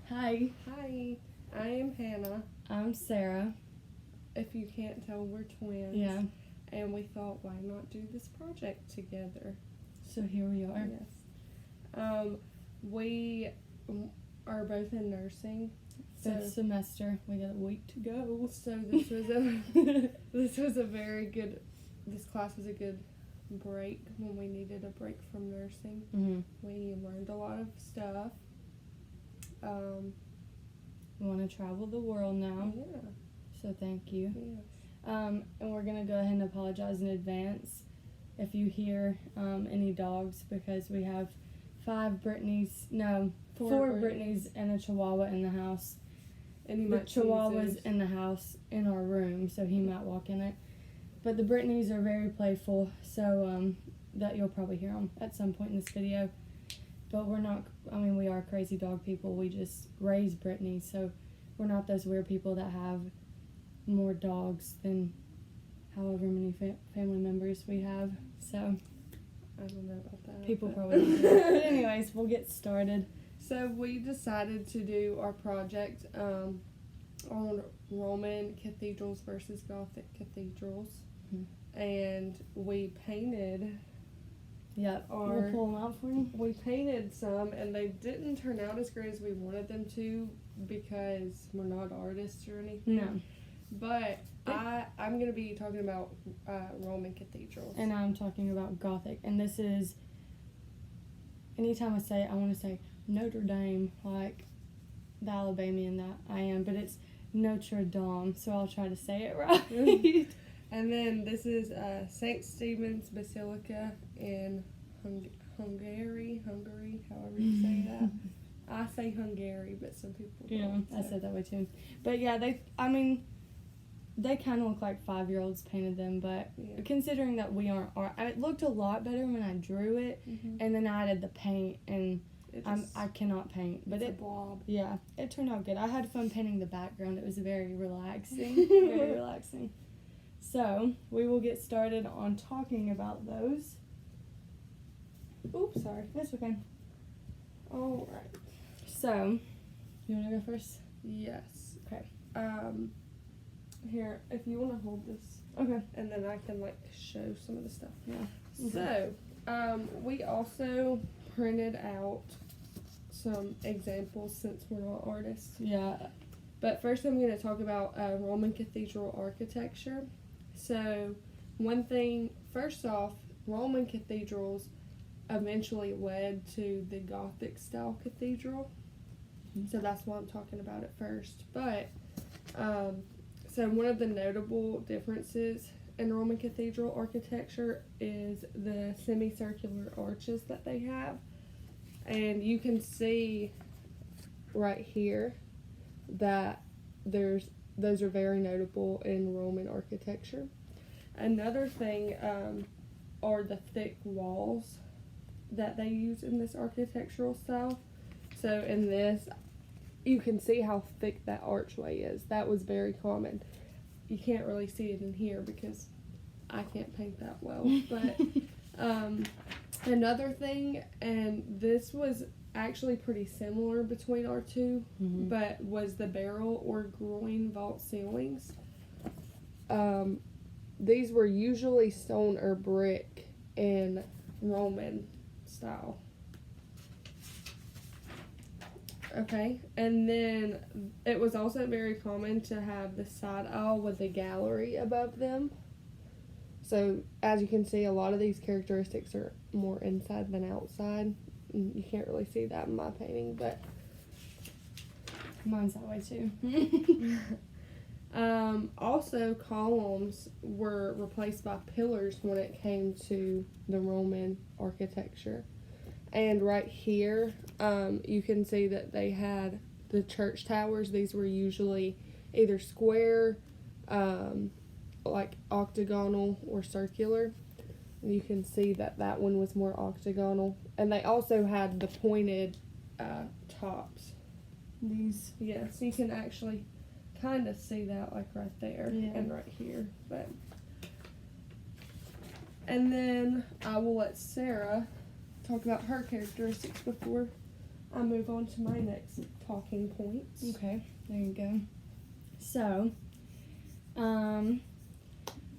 Hi. Hi, I am Hannah. I'm Sarah. If you can't tell, we're twins. Yeah. And we thought, why not do this project together? So here we are. Yes. We are both in nursing. Fifth semester. We got a week to go. So this was a very good. This class was a good break when we needed a break from nursing. Mm-hmm. We learned a lot of stuff. We want to travel the world now. Yeah. So thank you. Yeah. And we're gonna go ahead and apologize in advance if you hear any dogs, because we have four Brittany's and a Chihuahua in the house. And The Chihuahua's in the house in our room, so he might walk in it. But the Brittany's are very playful, so that you'll probably hear them at some point in this video. But we are crazy dog people. We just raise Brittany, so we're not those weird people that have more dogs than however many family members we have. So I don't know about that. people probably don't know. But anyways, we'll get started. So we decided to do our project on Roman cathedrals versus Gothic cathedrals. Mm-hmm. And we painted Yep, we'll pull them out for you. We painted some, and they didn't turn out as great as we wanted them to because we're not artists or anything. No. But I'm going to be talking about Roman cathedrals. And I'm talking about Gothic. And this is, anytime I say it, I want to say Notre Dame, like the Alabamian that I am, but it's Notre Dame, so I'll try to say it right. And then this is St. Stephen's Basilica in Hungary, however you say that. I say Hungary, but some people don't. Yeah, I said that way too. But yeah, they kind of look like 5-year-olds painted them, but considering that we aren't art, it looked a lot better when I drew it, and then I added the paint, and I cannot paint. But it's a blob. Yeah, it turned out good. I had fun painting the background. It was very relaxing. Very relaxing. So, we will get started on talking about those. Oops, sorry. That's okay. Alright. So, you want to go first? Yes. Okay. Here, if you want to hold this. Okay. And then I can, show some of the stuff. Yeah. So, we also printed out some examples since we're not artists. Yeah. But first I'm going to talk about Roman cathedral architecture. So, one thing, first off, Roman cathedrals eventually led to the Gothic style cathedral. Mm-hmm. So that's why I'm talking about it first. But, so one of the notable differences in Roman cathedral architecture is the semicircular arches that they have. And you can see right here that those are very notable in Roman architecture. Another thing are the thick walls that they use in this architectural style. So in this, you can see how thick that archway is. That was very common. You can't really see it in here because I can't paint that well. But another thing, and this was actually pretty similar between our two, but was the barrel or groin vault ceilings. These were usually stone or brick in Roman style. Okay, and then it was also very common to have the side aisle with the gallery above them. So, as you can see, a lot of these characteristics are more inside than outside. You can't really see that in my painting, but mine's that way too. Also, columns were replaced by pillars when it came to the Roman architecture. And right here, you can see that they had the church towers. These were usually either square, like octagonal, or circular. You can see that one was more octagonal. And they also had the pointed tops. These. Yes, you can actually kind of see that right there and right here. And then I will let Sarah talk about her characteristics before I move on to my next talking points. Okay, there you go. So,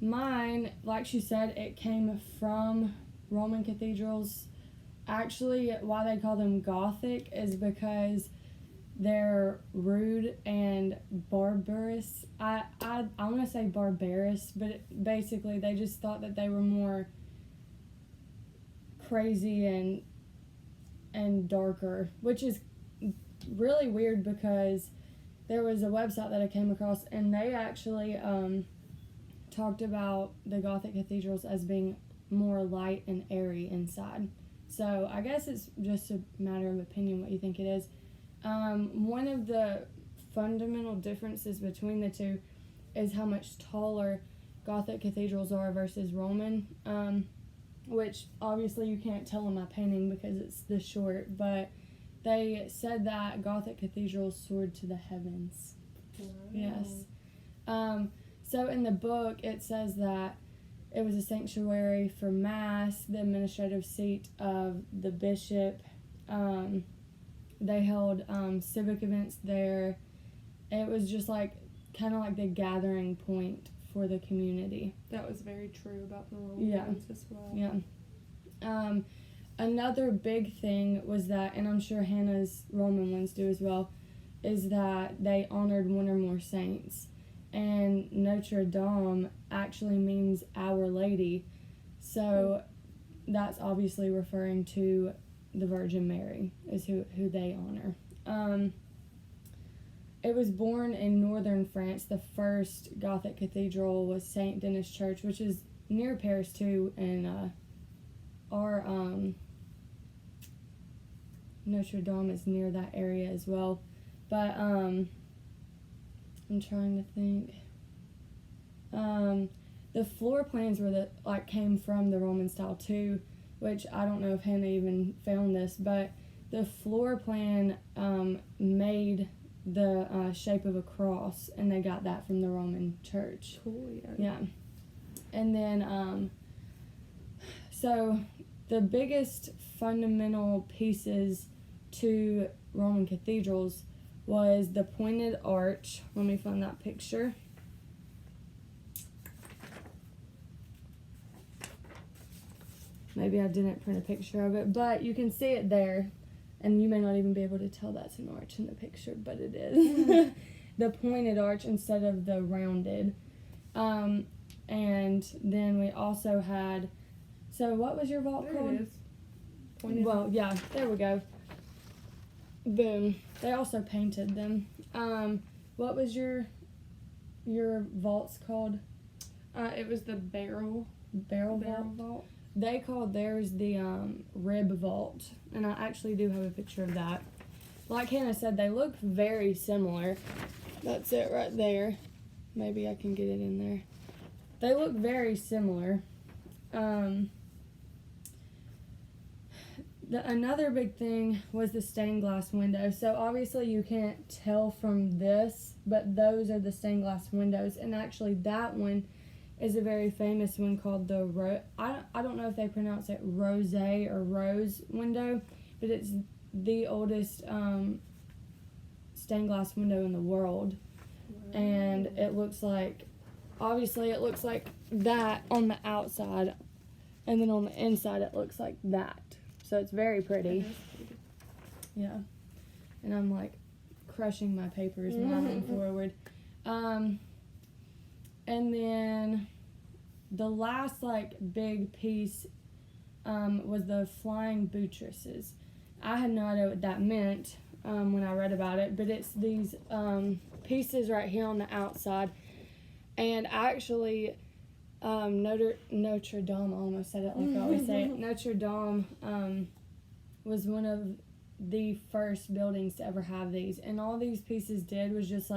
mine, like she said, it came from Roman cathedrals. Actually, why they call them Gothic is because they're rude and barbarous. I want to say barbarous, but basically they just thought that they were more crazy and darker, which is really weird because there was a website that I came across and they actually talked about the Gothic cathedrals as being more light and airy inside. So I guess it's just a matter of opinion what you think it is. One of the fundamental differences between the two is how much taller Gothic cathedrals are versus Roman, which obviously you can't tell in my painting because it's this short, but they said that Gothic cathedrals soared to the heavens. Wow. Yes. So in the book it says that it was a sanctuary for mass, the administrative seat of the bishop. They held civic events there. It was just like kind of like the gathering point for the community. That was very true about the Romans as well. Yeah. Another big thing was that, and I'm sure Hannah's Roman ones do as well, is that they honored one or more saints. And Notre Dame actually means Our Lady. So that's obviously referring to the Virgin Mary is who they honor. It was born in northern France. The first Gothic cathedral was Saint Denis Church, which is near Paris too, and our Notre Dame is near that area as well. But I'm trying to think. The floor plans were came from the Roman style too, which I don't know if Hannah even found this, but the floor plan made the shape of a cross, and they got that from the Roman church. Cool, yeah. Yeah. And then, so the biggest fundamental pieces to Roman cathedrals was the pointed arch. Let me find that picture. Maybe I didn't print a picture of it, but you can see it there. And you may not even be able to tell that's an arch in the picture, but it is. The pointed arch instead of the rounded. And then we also had, so what was your vault There called? it is. Pointed. Well, yeah, there we go. Boom. They also painted them. What was your vaults called? It was the barrel Vault? vault. They called theirs the rib vault, and I actually do have a picture of that. Like Hannah said, they look very similar. That's it right there. Maybe I can get it in there. They look very similar. Another big thing was the stained glass window. So obviously you can't tell from this, but those are the stained glass windows. And actually that one is a very famous one called the I don't know if they pronounce it rose or rose window, but it's the oldest stained glass window in the world. Wow. And it looks like, obviously it looks like that on the outside, and then on the inside it looks like that. So it's very pretty. Yeah. And I'm like crushing my papers moving forward. And then the last big piece was the flying buttresses. I had no idea what that meant when I read about it, but it's these pieces right here on the outside. And actually, Notre Dame, I almost said it like I always say it. Notre Dame was one of the first buildings to ever have these. And all these pieces did was just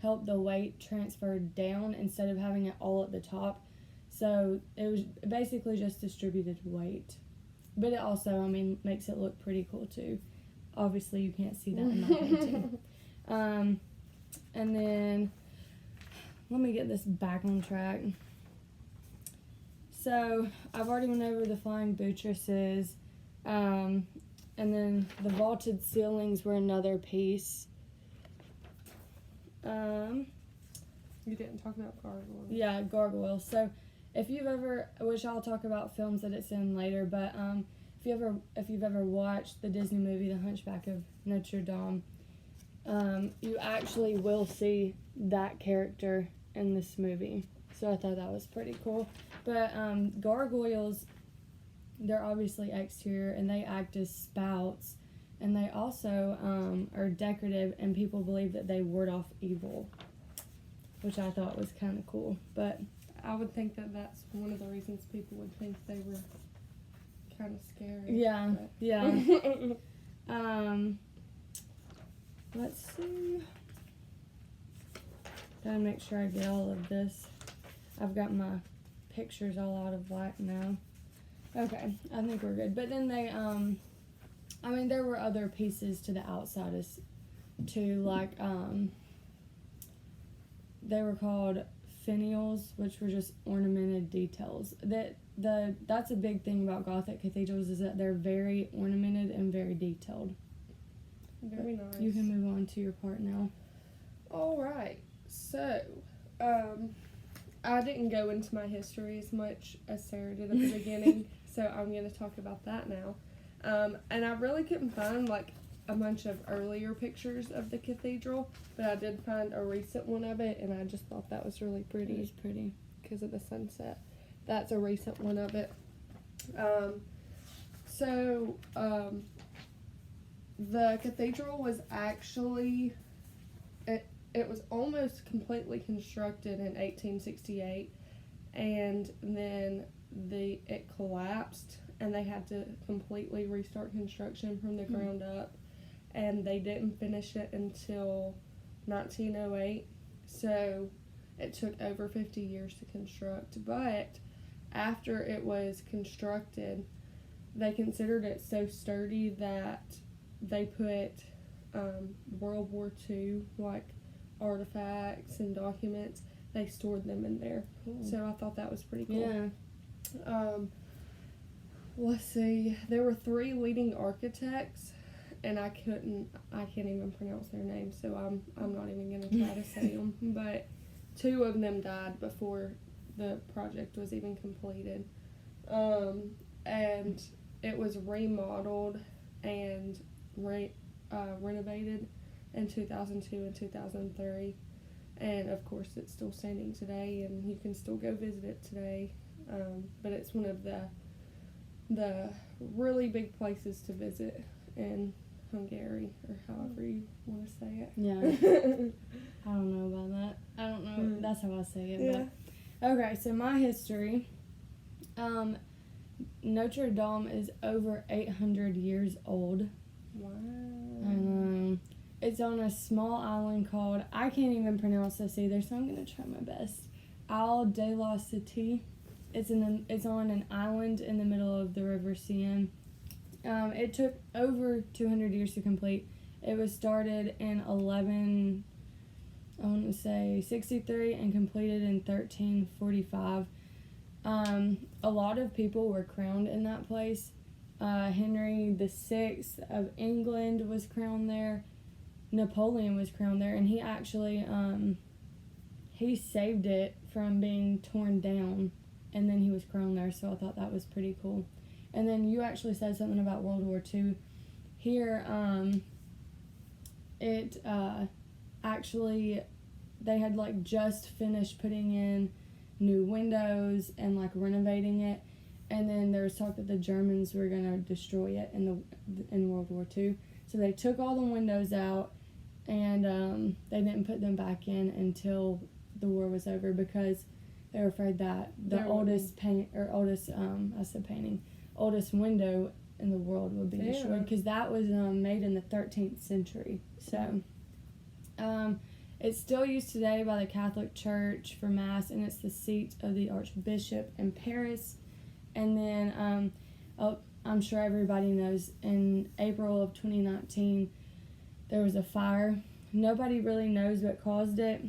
help the weight transfer down instead of having it all at the top. So it was basically just distributed weight. But it also, makes it look pretty cool too. Obviously you can't see that in my painting. And then, let me get this back on track. So I've already went over the flying buttresses. And then the vaulted ceilings were another piece. You didn't talk about gargoyles. Yeah, gargoyles. So if you've ever, which I'll talk about films that it's in later, but if you've ever watched the Disney movie The Hunchback of Notre Dame, you actually will see that character in this movie. So I thought that was pretty cool. But gargoyles, they're obviously exterior and they act as spouts, and they also are decorative, and people believe that they ward off evil, which I thought was kind of cool. But I would think that that's one of the reasons people would think they were kind of scary. yeah, but- yeah. Let's see. Gotta make sure I get all of this. I've got my pictures all out of whack now. Okay, I think we're good. But then they, I mean, there were other pieces to the outside as too, like, they were called finials, which were just ornamented details. That's a big thing about Gothic cathedrals, is that they're very ornamented and very detailed. Very nice. You can move on to your part now. All right. So, I didn't go into my history as much as Sarah did at the beginning, so I'm going to talk about that now. And I really couldn't find like a bunch of earlier pictures of the cathedral, but I did find a recent one of it, and I just thought that was really It pretty was pretty. because of the sunset. That's a recent one of it. The cathedral was actually, it was almost completely constructed in 1868, and then it collapsed, and they had to completely restart construction from the ground up, and they didn't finish it until 1908, so it took over 50 years to construct. But after it was constructed, they considered it so sturdy that they put World War II like artifacts and documents. They stored them in there. Cool. So I thought that was pretty cool. Yeah. Let's see. There were 3 leading architects, and I can't even pronounce their names, so I'm not even gonna try to say them. But 2 of them died before the project was even completed, and it was remodeled and renovated in 2002 and 2003, and of course it's still standing today, and you can still go visit it today. But it's one of the really big places to visit in Hungary, or however you want to say it. Yeah. I don't know about that. I don't know. That's how I say it. Yeah. But okay, so my history. Notre Dame is over 800 years old. Wow. I know. It's on a small island called, I can't even pronounce this either, so I'm going to try my best. Isle de la Cité. It's on an island in the middle of the River Seine. It took over 200 years to complete. It was started in 63 and completed in 1345. A lot of people were crowned in that place. Henry VI of England was crowned there. Napoleon was crowned there, and he actually he saved it from being torn down, and then he was crowned there, so I thought that was pretty cool. And then you actually said something about World War II. Here, actually, they had like just finished putting in new windows and like renovating it, and then there was talk that the Germans were gonna destroy it in World War II. So they took all the windows out, and they didn't put them back in until the war was over, because they were afraid that the oldest window in the world would be destroyed, because that was made in the 13th century. So it's still used today by the Catholic Church for Mass, and it's the seat of the Archbishop in Paris. And then I'm sure everybody knows, in April of 2019 there was a fire. Nobody really knows what caused it,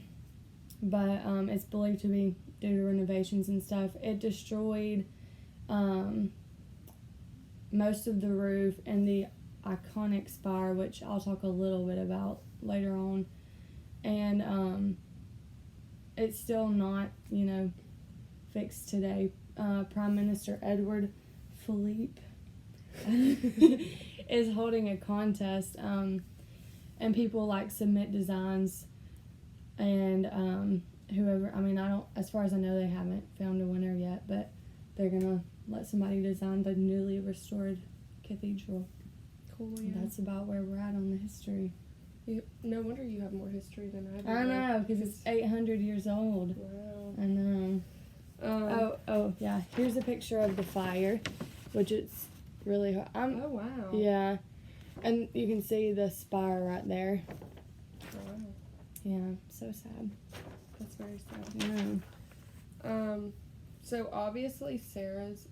but it's believed to be due to renovations and stuff. It destroyed most of the roof, and the iconic spire, which I'll talk a little bit about later on. And it's still not, fixed today. Prime Minister Edward Philippe is holding a contest, and people submit designs, and whoever, as far as I know, they haven't found a winner yet, but they're gonna let somebody design the newly restored cathedral. Cool, yeah. That's about where we're at on the history. No wonder you have more history than I do. I know, because it's 800 years old. Wow. I know. Oh, yeah. Here's a picture of the fire, which is really hard. Oh, wow. Yeah. And you can see the spire right there. Wow. Yeah, so sad. That's very sad. Yeah. So obviously Sarah's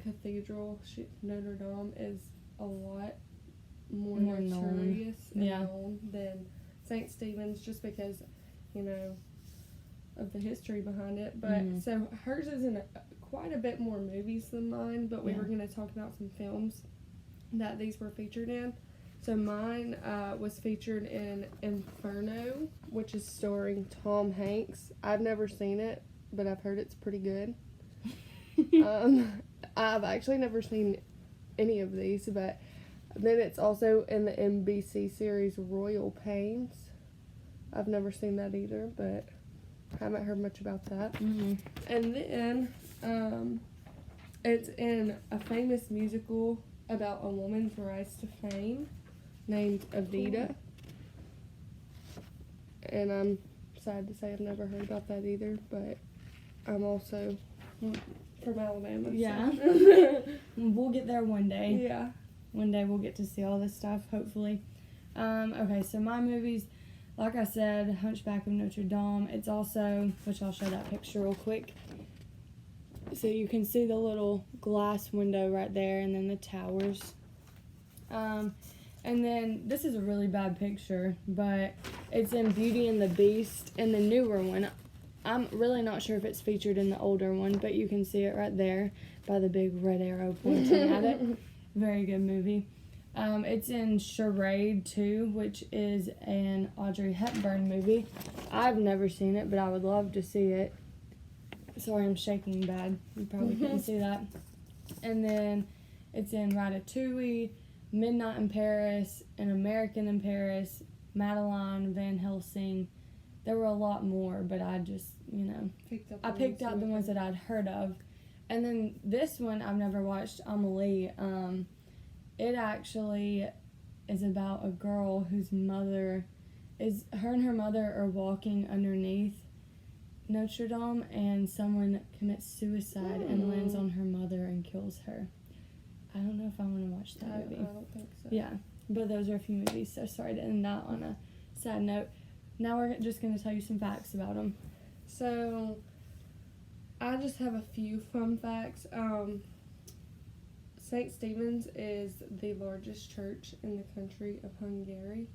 cathedral, Notre Dame, is a lot more notorious and known than St. Stephen's, just because, of the history behind it. But so hers is in quite a bit more movies than mine, but we were going to talk about some films that these were featured in. So mine was featured in Inferno, which is starring Tom Hanks. I've never seen it, but I've heard it's pretty good. I've actually never seen any of these, but then it's also in the NBC series Royal Pains. I've never seen that either, but haven't heard much about that. Mm-hmm. And then it's in a famous musical about a woman's rise to fame named Evita. Cool. And I'm sad to say I've never heard about that either, but I'm also from Alabama. Yeah. So. We'll get there one day. Yeah. One day we'll get to see all this stuff, hopefully. Okay, so my movies, like I said, Hunchback of Notre Dame. It's also, which I'll show that picture real quick. So you can see the little glass window right there, and then the towers. And then, this is a really bad picture, but it's in Beauty and the Beast, and the newer one. I'm really not sure if it's featured in the older one, but you can see it right there by the big red arrow pointing at it. Very good movie. It's in Charade 2, which is an Audrey Hepburn movie. I've never seen it, but I would love to see it. Sorry, I'm shaking bad. You probably couldn't see that. And then it's in Ratatouille, Midnight in Paris, An American in Paris, Madeline, Van Helsing. There were a lot more, but I just, I picked out the ones that I'd heard of. And then this one I've never watched, Amelie. It actually is about a girl whose mother her and her mother are walking underneath Notre Dame, and someone commits suicide and lands on her mother and kills her. I don't know if I want to watch that movie. I don't think so. Yeah, but those are a few movies, so sorry to end that on a sad note. Now we're just going to tell you some facts about them. So, I just have a few fun facts. St. Stephen's is the largest church in the country of Hungary.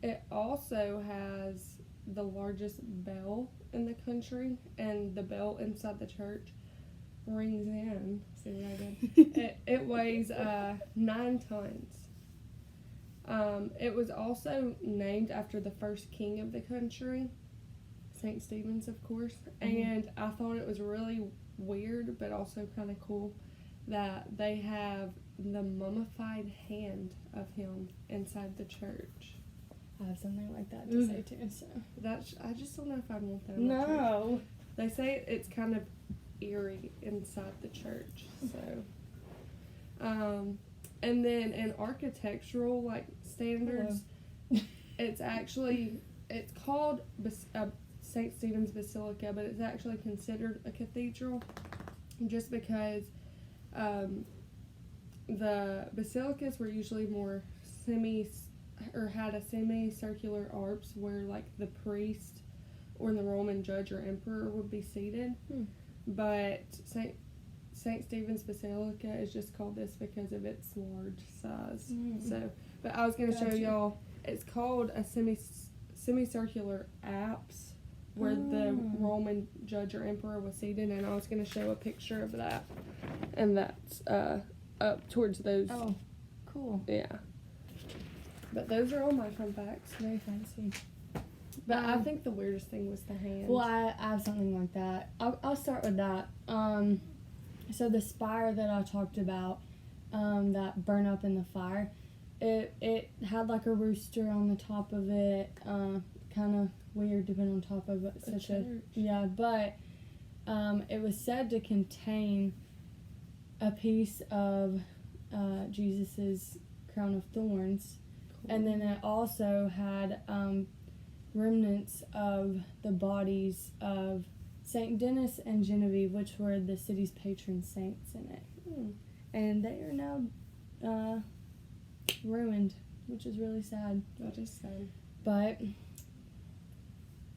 It also has the largest bell in the country, and the bell inside the church rings in. See what I did? It weighs 9 tons. It was also named after the first king of the country, St. Stephen's, of course. And I thought it was really weird, but also kind of cool, that they have the mummified hand of him inside the church. I have something like that to say too. So I just don't know if I want that. No. They say it's kind of eerie inside the church. So, and then in architectural standards, it's called St. Stephen's Basilica, but it's actually considered a cathedral, just because the basilicas were usually more had a semicircular arch where the priest or the Roman judge or emperor would be seated. But St. Stephen's Basilica is just called this because of its large size. So, but I was going to show y'all, it's called a semicircular apse where the Roman judge or emperor was seated, and I was going to show a picture of that. And that's up towards those cool. Yeah. But those are all my fun facts. Very fancy. But I think the weirdest thing was the hand. Well, I have something like that. I'll start with that. So the spire that I talked about, that burned up in the fire, it had like a rooster on the top of it. Kind of weird to put on top of it. Yeah, but it was said to contain a piece of Jesus's crown of thorns, and then it also had remnants of the bodies of Saint Denis and Genevieve, which were the city's patron saints in it. And they are now ruined, which is really sad. That is sad. But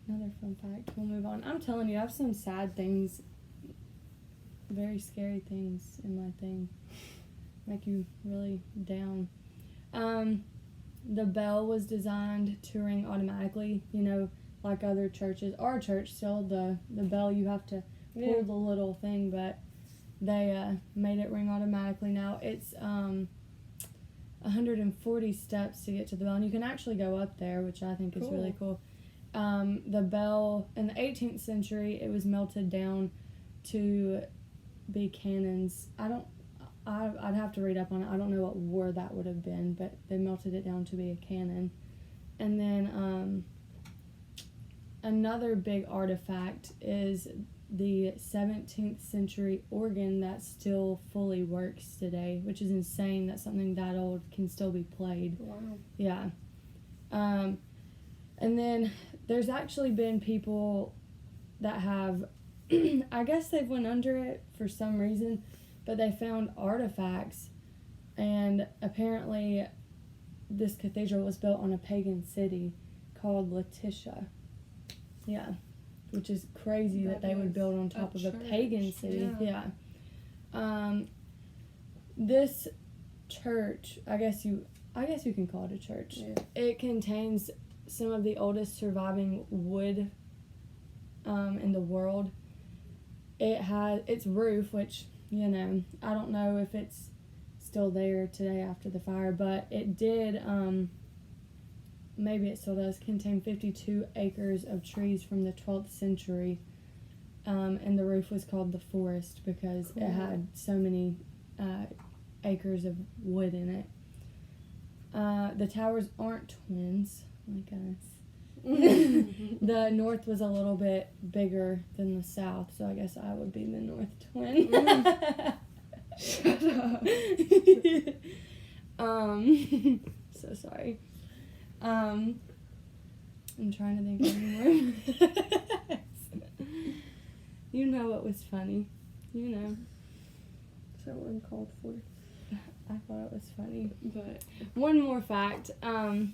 another fun fact. We'll move on. I'm telling you, I have some sad things, very scary things in my thing. Make you really down. The bell was designed to ring automatically, like other churches. Our church still, the bell, you have to pull the little thing, but they made it ring automatically now. It's 140 steps to get to the bell, and you can actually go up there, which I think is really cool. The bell, in the 18th century, it was melted down to be cannons. I'd have to read up on it. I don't know what war that would have been, but they melted it down to be a cannon. And then another big artifact is the 17th century organ that still fully works today, which is insane that something that old can still be played. Wow. Yeah. And then there's actually been people that have, I guess they've went under it for some reason, but they found artifacts, and apparently this cathedral was built on a pagan city called Letitia. Yeah, which is crazy that they would build on top of a pagan city. Yeah. This church, I guess you can call it a church. Yeah. It contains some of the oldest surviving wood in the world. It has its roof, which, I don't know if it's still there today after the fire, but it did, maybe it still does, contain 52 acres of trees from the 12th century. And the roof was called the Forest because it had so many acres of wood in it. The towers aren't twins, like us. The north was a little bit bigger than the south, so I guess I would be the north twin. Shut up. So sorry. I'm trying to think of any more. You know what was funny. So uncalled for. I thought it was funny. But one more fact. In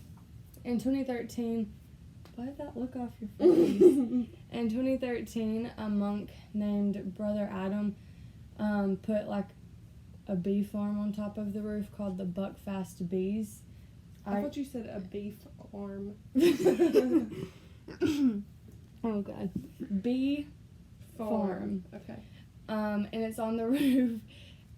2013, why did that look off your face? In 2013, a monk named Brother Adam put like a bee farm on top of the roof called the Buckfast Bees. I thought you said a beef farm. Oh god. Bee farm. Okay. And it's on the roof,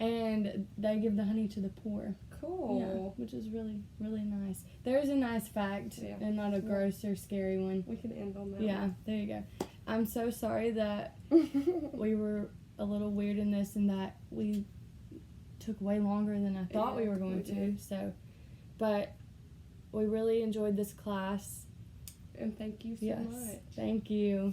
and they give the honey to the poor. Cool. Yeah, which is really, really nice. There's a nice fact, and not a gross or scary one. We can end on that. Yeah, there you go. I'm so sorry that we were a little weird in this and that we took way longer than I thought we were going to. So, but we really enjoyed this class. And thank you so much. Thank you.